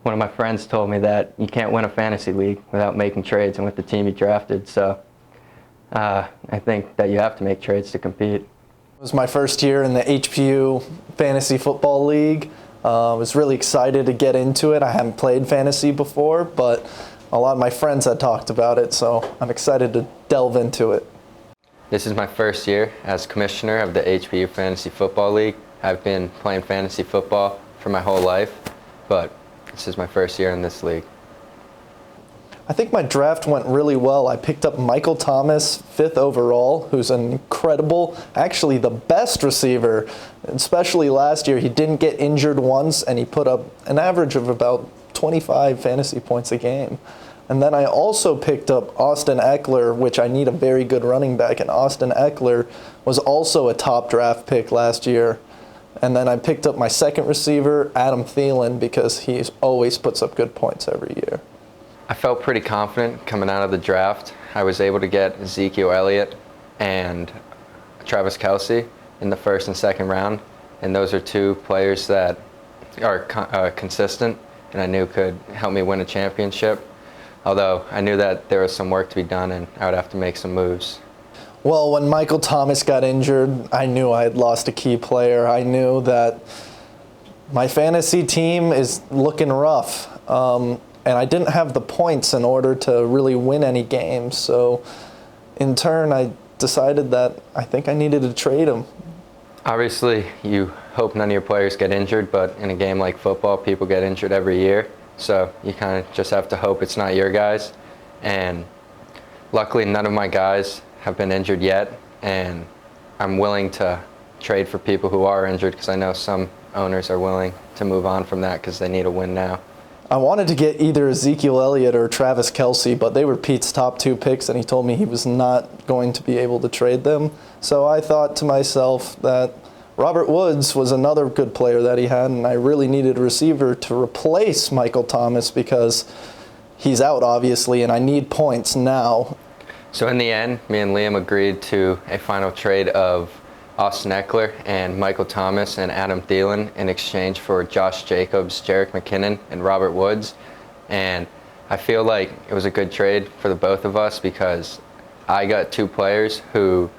One of my friends told me that you can't win a fantasy league without making trades and with the team you drafted, so I think that you have to make trades to compete. It was my first year in the HPU Fantasy Football League. I was really excited to get into it. I hadn't played fantasy before, but a lot of my friends had talked about it, so I'm excited to delve into it. This is my first year as commissioner of the HPU Fantasy Football League. I've been playing fantasy football for my whole life, but this is my first year in this league. I think my draft went really well. I picked up Michael Thomas, 5th overall, who's an incredible, actually the best receiver, especially last year. He didn't get injured once, and he put up an average of about 25 fantasy points a game. And then I also picked up Austin Eckler, which I need a very good running back, and Austin Eckler was also a top draft pick last year. And then I picked up my second receiver, Adam Thielen, because he always puts up good points every year. I felt pretty confident coming out of the draft. I was able to get Ezekiel Elliott and Travis Kelce in the first and second round, and those are two players that are consistent and I knew could help me win a championship, although I knew that there was some work to be done and I would have to make some moves. Well, when Michael Thomas got injured, I knew I had lost a key player. I knew that my fantasy team is looking rough. And I didn't have the points in order to really win any games. So in turn, I decided that I think I needed to trade him. Obviously, you hope none of your players get injured, but in a game like football, people get injured every year. So you kind of just have to hope it's not your guys. And luckily, none of my guys have been injured yet. And I'm willing to trade for people who are injured because I know some owners are willing to move on from that because they need a win now. I wanted to get either Ezekiel Elliott or Travis Kelce, but they were Pete's top 2 picks, and he told me he was not going to be able to trade them. So I thought to myself that Robert Woods was another good player that he had, and I really needed a receiver to replace Michael Thomas because he's out, obviously, and I need points now. So in the end, me and Liam agreed to a final trade of Austin Eckler and Michael Thomas and Adam Thielen in exchange for Josh Jacobs, Jerick McKinnon, and Robert Woods. And I feel like it was a good trade for the both of us because I got 2 players who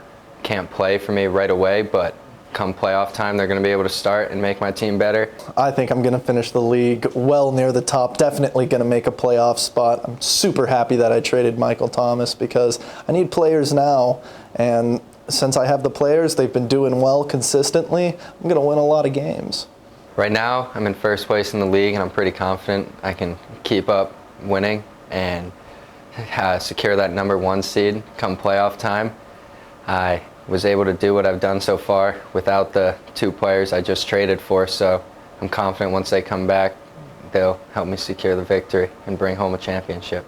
can't play for me right away, but come playoff time, they're going to be able to start and make my team better. I think I'm going to finish the league well near the top, definitely going to make a playoff spot. I'm super happy that I traded Michael Thomas because I need players now, and since I have the players, they've been doing well consistently, I'm going to win a lot of games. Right now, I'm in first place in the league, and I'm pretty confident I can keep up winning and secure that number 1 seed come playoff time. I was able to do what I've done so far without the 2 players I just traded for, so I'm confident once they come back, they'll help me secure the victory and bring home a championship.